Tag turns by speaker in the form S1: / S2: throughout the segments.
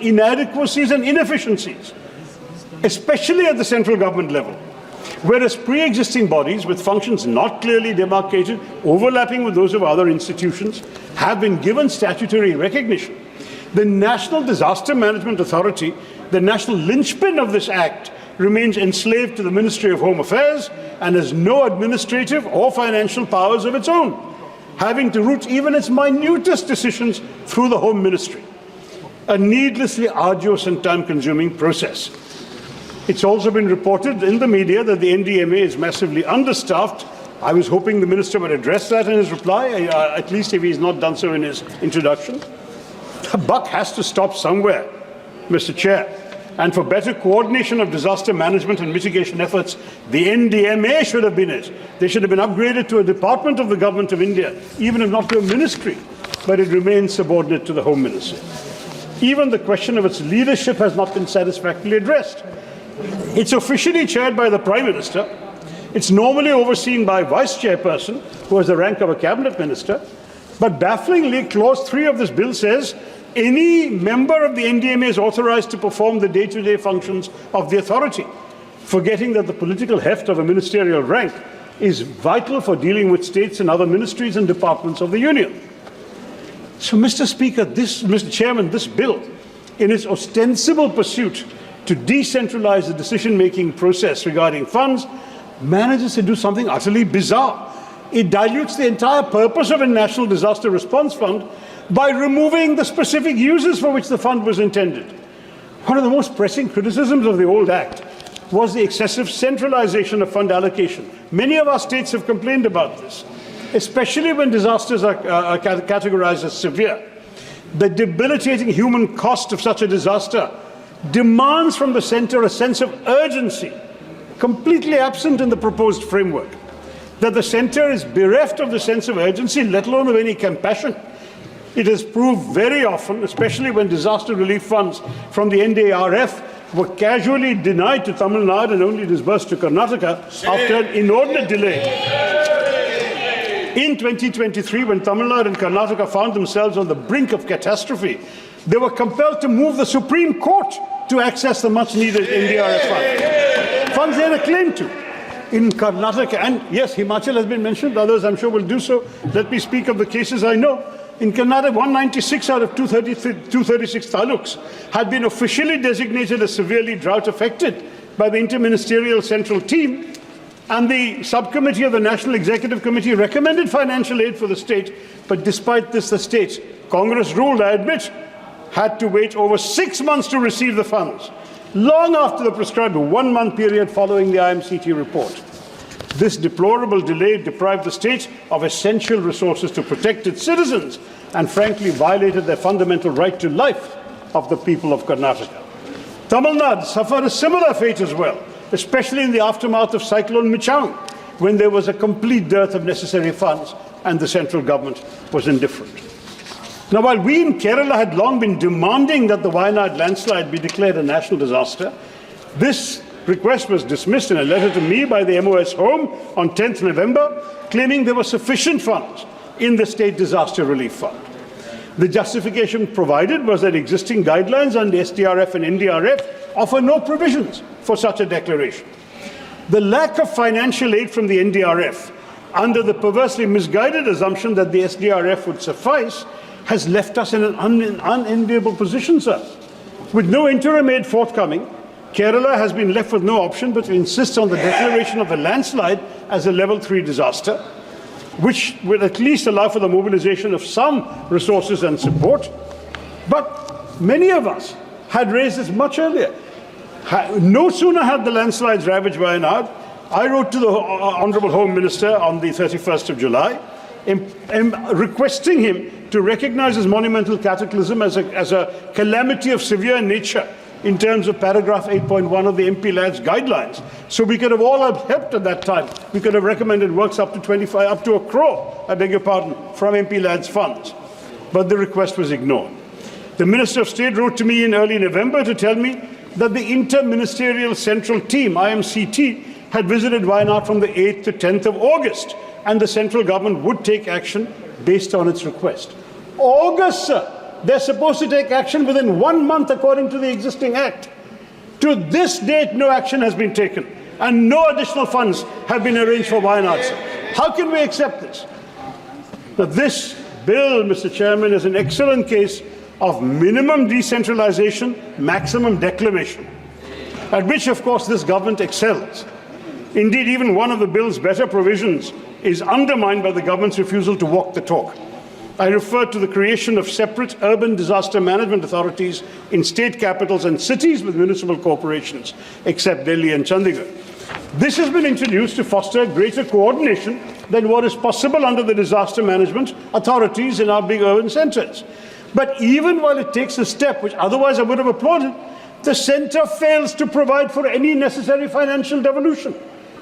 S1: inadequacies and inefficiencies, especially at the central government level. Whereas pre-existing bodies with functions not clearly demarcated, overlapping with those of other institutions, have been given statutory recognition, the National Disaster Management Authority, the national linchpin of this Act, remains enslaved to the Ministry of Home Affairs and has no administrative or financial powers of its own, having to route even its minutest decisions through the Home Ministry. A needlessly arduous and time-consuming process. It's also been reported in the media that the NDMA is massively understaffed. I was hoping the Minister would address that in his reply, at least if he's not done so in his introduction. The buck has to stop somewhere, Mr. Chair. And for better coordination of disaster management and mitigation efforts, the NDMA should have been it. They should have been upgraded to a department of the Government of India, even if not to a ministry, but it remains subordinate to the Home Ministry. Even the question of its leadership has not been satisfactorily addressed. It's officially chaired by the Prime Minister. It's normally overseen by a Vice Chairperson, who has the rank of a Cabinet Minister. But bafflingly, Clause 3 of this bill says any member of the NDMA is authorized to perform the day-to-day functions of the authority, forgetting that the political heft of a ministerial rank is vital for dealing with states and other ministries and departments of the Union. So, Mr. Speaker, Mr. Chairman, this bill, in its ostensible pursuit to decentralize the decision-making process regarding funds, manages to do something utterly bizarre. It dilutes the entire purpose of a National Disaster Response Fund by removing the specific uses for which the fund was intended. One of the most pressing criticisms of the old Act was the excessive centralization of fund allocation. Many of our states have complained about this, especially when disasters are categorized as severe. The debilitating human cost of such a disaster demands from the centre a sense of urgency, completely absent in the proposed framework. That the centre is bereft of the sense of urgency, let alone of any compassion. It has proved very often, especially when disaster relief funds from the NDRF were casually denied to Tamil Nadu and only disbursed to Karnataka after an inordinate delay. In 2023, when Tamil Nadu and Karnataka found themselves on the brink of catastrophe, they were compelled to move the Supreme Court to access the much-needed NDRF funds. Funds they had a claim to. In Karnataka, and yes, Himachal has been mentioned, others I'm sure will do so. Let me speak of the cases I know. In Karnataka, 196 out of 236 taluks had been officially designated as severely drought-affected by the Interministerial Central Team, and the subcommittee of the National Executive Committee recommended financial aid for the state, but despite this, the state, Congress ruled, I admit, had to wait over 6 months to receive the funds, long after the prescribed 1-month period following the IMCT report. This deplorable delay deprived the state of essential resources to protect its citizens and frankly violated their fundamental right to life of the people of Karnataka. Tamil Nadu suffered a similar fate as well, especially in the aftermath of Cyclone Michaung, when there was a complete dearth of necessary funds and the central government was indifferent. Now, while we in Kerala had long been demanding that the Wayanad landslide be declared a national disaster, this request was dismissed in a letter to me by the MOS Home on 10th November, claiming there were sufficient funds in the State Disaster Relief Fund. The justification provided was that existing guidelines on the SDRF and NDRF offer no provisions for such a declaration. The lack of financial aid from the NDRF, under the perversely misguided assumption that the SDRF would suffice, has left us in an unenviable position, sir. With no interim aid forthcoming, Kerala has been left with no option but to insist on the declaration of a landslide as a level 3 disaster, which will at least allow for the mobilization of some resources and support. But many of us had raised this much earlier. No sooner had the landslides ravaged Wayanad, I wrote to the Honourable Home Minister on the 31st of July, requesting him to recognise this monumental cataclysm as a calamity of severe nature in terms of paragraph 8.1 of the MP Lads guidelines. So we could have all helped at that time. We could have recommended works up to 1 crore, I beg your pardon, from MP Lads funds. But the request was ignored. The Minister of State wrote to me in early November to tell me that the Interministerial Central Team, IMCT, had visited Wayanad from the 8th to 10th of August, and the central government would take action based on its request. August, sir. they're supposed to take action within 1 month according to the existing Act. To this date, no action has been taken, and no additional funds have been arranged for Wayanad. How can we accept this? Now, this bill, Mr. Chairman, is an excellent case of minimum decentralization, maximum declamation, at which, of course, this government excels. Indeed, even one of the bill's better provisions is undermined by the government's refusal to walk the talk. I refer to the creation of separate urban disaster management authorities in state capitals and cities with municipal corporations, except Delhi and Chandigarh. This has been introduced to foster greater coordination than what is possible under the disaster management authorities in our big urban centres. But even while it takes a step which otherwise I would have applauded, the centre fails to provide for any necessary financial devolution,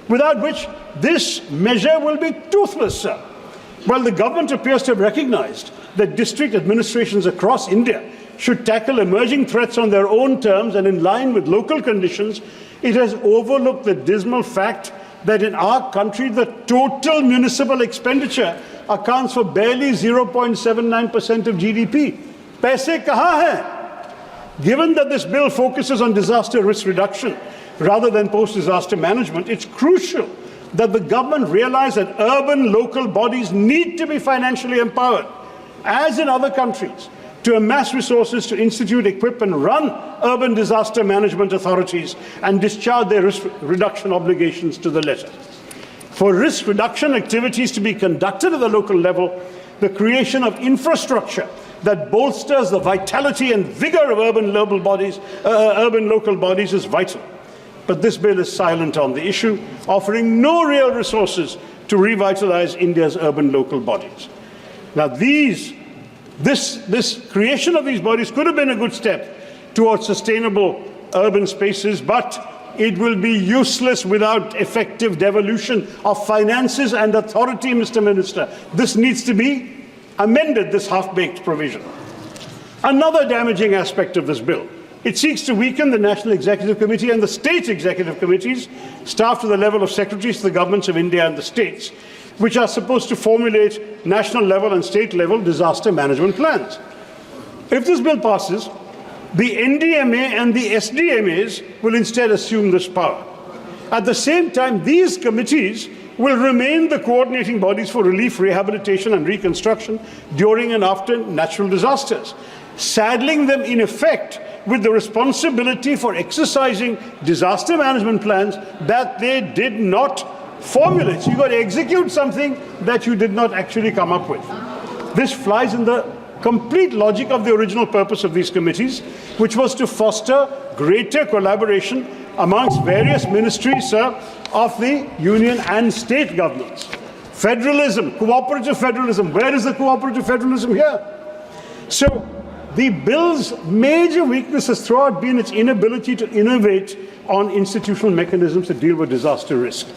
S1: without which this measure will be toothless, sir. While the government appears to have recognized that district administrations across India should tackle emerging threats on their own terms and in line with local conditions, it has overlooked the dismal fact that in our country the total municipal expenditure accounts for barely 0.79% of GDP. Paise kahan hai? Given that this bill focuses on disaster risk reduction rather than post-disaster management, it's crucial that the government realize that urban local bodies need to be financially empowered, as in other countries, to amass resources to institute, equip and run urban disaster management authorities and discharge their risk reduction obligations to the letter. For risk reduction activities to be conducted at the local level, the creation of infrastructure that bolsters the vitality and vigor of urban local bodies is vital. But this bill is silent on the issue, offering no real resources to revitalize India's urban local bodies. Now, this creation of these bodies could have been a good step towards sustainable urban spaces, but it will be useless without effective devolution of finances and authority, Mr. Minister. This needs to be amended, this half-baked provision. Another damaging aspect of this bill: it seeks to weaken the National Executive Committee and the state executive committees, staffed to the level of secretaries to the governments of India and the states, which are supposed to formulate national level and state level disaster management plans. If this bill passes, the NDMA and the SDMAs will instead assume this power. At the same time, these committees will remain the coordinating bodies for relief, rehabilitation and reconstruction during and after natural disasters, saddling them in effect with the responsibility for exercising disaster management plans that they did not formulate. So you've got to execute something that you did not actually come up with. This flies in the complete logic of the original purpose of these committees, which was to foster greater collaboration amongst various ministries of the union and state governments. Federalism, cooperative federalism. Where is the cooperative federalism here? So the bill's major weakness has throughout been its inability to innovate on institutional mechanisms to deal with disaster risk.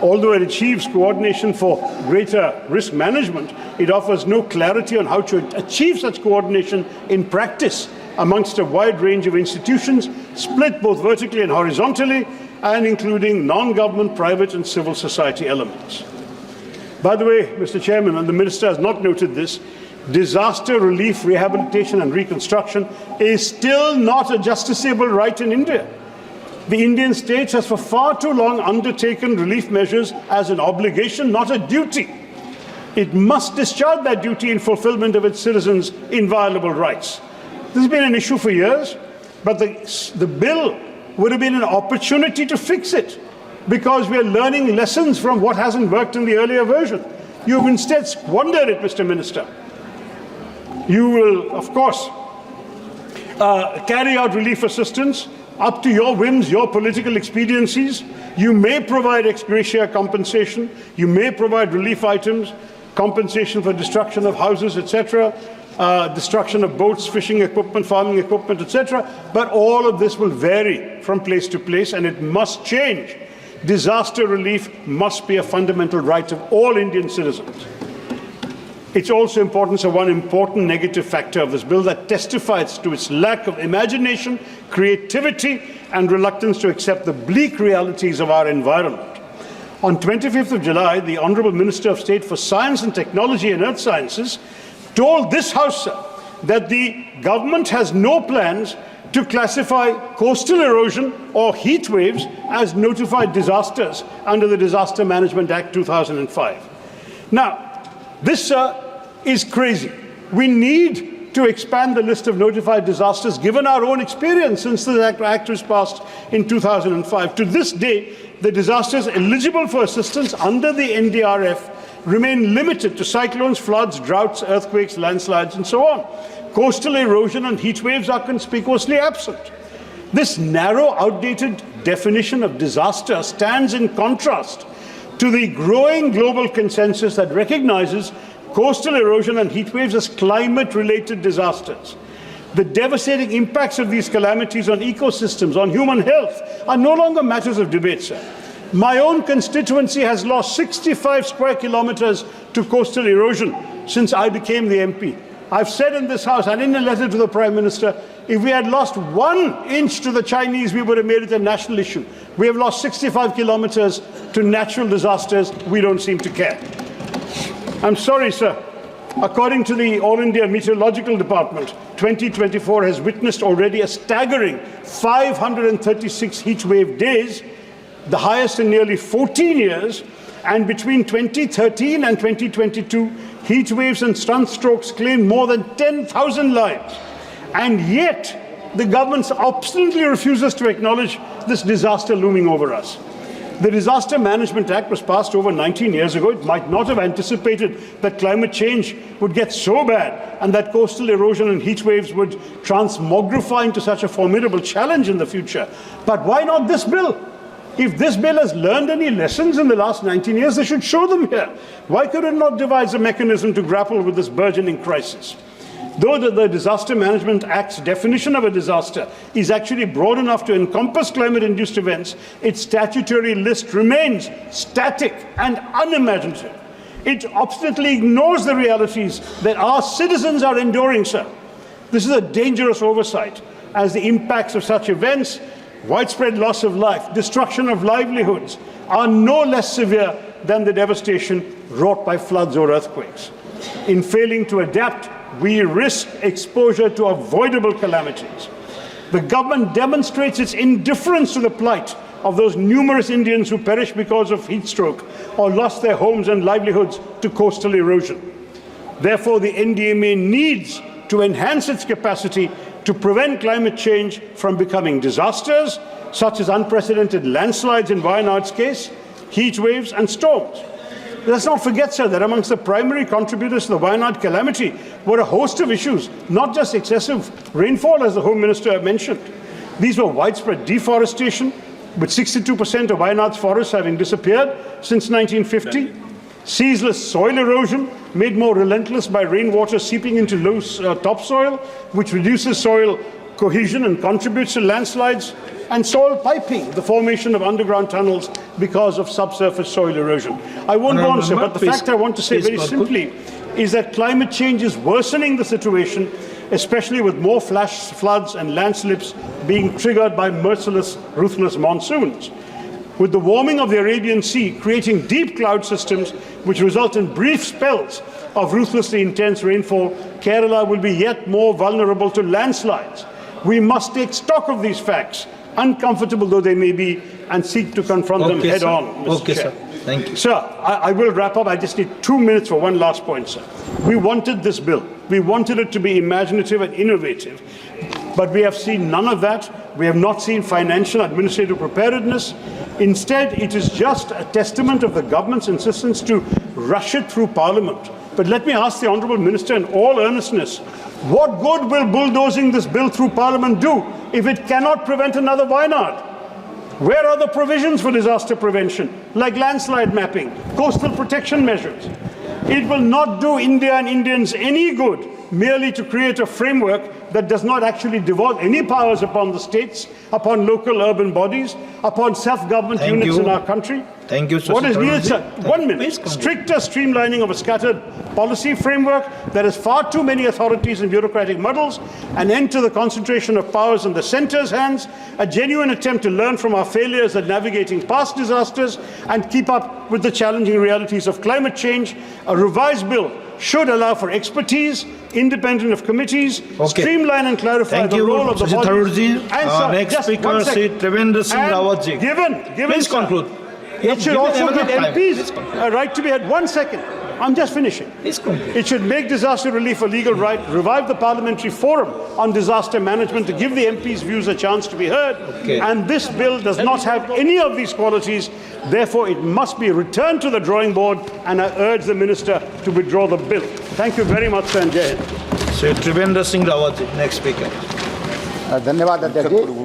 S1: Although it achieves coordination for greater risk management, it offers no clarity on how to achieve such coordination in practice amongst a wide range of institutions, split both vertically and horizontally, and including non-government, private and civil society elements. By the way, Mr. Chairman, and the Minister has not noted this, disaster relief, rehabilitation and reconstruction is still not a justiciable right in India. The Indian state has for far too long undertaken relief measures as an obligation, not a duty. It must discharge that duty in fulfillment of its citizens' inviolable rights. This has been an issue for years, but the bill would have been an opportunity to fix it, because we are learning lessons from what hasn't worked in the earlier version. You have instead squandered it, Mr. Minister. You will, of course, carry out relief assistance up to your whims, your political expediencies. You may provide ex gratia compensation. You may provide relief items, compensation for destruction of houses, etc., destruction of boats, fishing equipment, farming equipment, etc. But all of this will vary from place to place, and it must change. Disaster relief must be a fundamental right of all Indian citizens. It's also important, so one important negative factor of this bill that testifies to its lack of imagination, creativity, and reluctance to accept the bleak realities of our environment. On 25th of July, the Honourable Minister of State for Science and Technology and Earth Sciences told this House, sir, that the government has no plans to classify coastal erosion or heat waves as notified disasters under the Disaster Management Act 2005. Now, this is crazy. We need to expand the list of notified disasters given our own experience since the Act was passed in 2005. To this day, the disasters eligible for assistance under the NDRF remain limited to cyclones, floods, droughts, earthquakes, landslides, and so on. Coastal erosion and heat waves are conspicuously absent. This narrow, outdated definition of disaster stands in contrast to the growing global consensus that recognizes coastal erosion and heat waves as climate-related disasters. The devastating impacts of these calamities on ecosystems, on human health, are no longer matters of debate, sir. My own constituency has lost 65 square kilometers to coastal erosion since I became the MP. I've said in this House and in a letter to the Prime Minister, if we had lost 1 inch to the Chinese, we would have made it a national issue. We have lost 65 kilometers to natural disasters. We don't seem to care. I'm sorry, sir. According to the All India Meteorological Department, 2024 has witnessed already a staggering 536 heat wave days, the highest in nearly 14 years, and between 2013 and 2022, heat waves and sunstrokes claimed more than 10,000 lives. And yet, the government obstinately refuses to acknowledge this disaster looming over us. The Disaster Management Act was passed over 19 years ago. It might not have anticipated that climate change would get so bad and that coastal erosion and heat waves would transmogrify into such a formidable challenge in the future. But why not this bill? If this bill has learned any lessons in the last 19 years, they should show them here. Why could it not devise a mechanism to grapple with this burgeoning crisis? Though the Disaster Management Act's definition of a disaster is actually broad enough to encompass climate-induced events, its statutory list remains static and unimaginative. It obstinately ignores the realities that our citizens are enduring, sir. This is a dangerous oversight, as the impacts of such events, widespread loss of life, destruction of livelihoods, are no less severe than the devastation wrought by floods or earthquakes. In failing to adapt, we risk exposure to avoidable calamities. The government demonstrates its indifference to the plight of those numerous Indians who perished because of heat stroke or lost their homes and livelihoods to coastal erosion. Therefore, the NDMA needs to enhance its capacity to prevent climate change from becoming disasters, such as unprecedented landslides in Wayanad's case, heat waves and storms. Let's not forget, sir, that amongst the primary contributors to the Wayanad calamity were a host of issues, not just excessive rainfall, as the Home Minister mentioned. These were widespread deforestation, with 62% of Wayanad's forests having disappeared since 1950, ceaseless soil erosion, made more relentless by rainwater seeping into loose topsoil, which reduces soil cohesion and contributes to landslides, and soil piping, the formation of underground tunnels because of subsurface soil erosion. I won't go on, sir, but the fact I want to say very simply is that climate change is worsening the situation, especially with more flash floods and landslips being triggered by merciless, ruthless monsoons. With the warming of the Arabian Sea creating deep cloud systems which result in brief spells of ruthlessly intense rainfall, Kerala will be yet more vulnerable to landslides. We must take stock of these facts, uncomfortable though they may be, and seek to confront them head on, Mr. Chair.
S2: Sir. Thank you.
S1: Sir, I will wrap up. I just need 2 minutes for one last point, sir. We wanted this bill. We wanted it to be imaginative and innovative, but we have seen none of that. We have not seen financial administrative preparedness. Instead, it is just a testament of the government's insistence to rush it through Parliament. But let me ask the Honourable Minister in all earnestness, what good will bulldozing this bill through Parliament do if it cannot prevent another Wayanad? Where are the provisions for disaster prevention, like landslide mapping, coastal protection measures? It will not do India and Indians any good merely to create a framework that does not actually devolve any powers upon the states, upon local urban bodies, upon self-government units in our country.
S2: Thank you, Shashi
S1: What is needed, sir?
S2: Tharoor.
S1: 1 minute. Stricter streamlining of a scattered policy framework that has far too many authorities and bureaucratic muddles, an end to the concentration of powers in the centre's hands, a genuine attempt to learn from our failures at navigating past disasters and keep up with the challenging realities of climate change, a revised bill should allow for expertise, independent of committees, streamline and clarify
S2: Thank
S1: the
S2: you,
S1: role of the
S2: Shashi
S1: bodies.
S2: Tharoor ji.
S1: And sir,
S2: Next
S1: just
S2: speaker,
S1: one second.
S2: Sri Preventive Singh
S1: And
S2: Rawat ji.
S1: Given,
S2: Please
S1: sir,
S2: conclude.
S1: it should
S2: Give
S1: also
S2: them
S1: give
S2: enough time. Please
S1: MPs
S2: conclude.
S1: a right to be had. 1 second. I'm just finishing.
S2: Please conclude.
S1: It should make disaster relief a legal right, revive the parliamentary forum on disaster management to give the MPs' views a chance to be heard. And this bill does not have any of these qualities. Therefore, it must be returned to the drawing board, and I urge the minister to withdraw the bill. Thank you very much, sir, and Jai Hind.
S2: Sri Preventive Singh Rawat ji. Next speaker.
S3: धन्यवाद अध्यक्ष जी।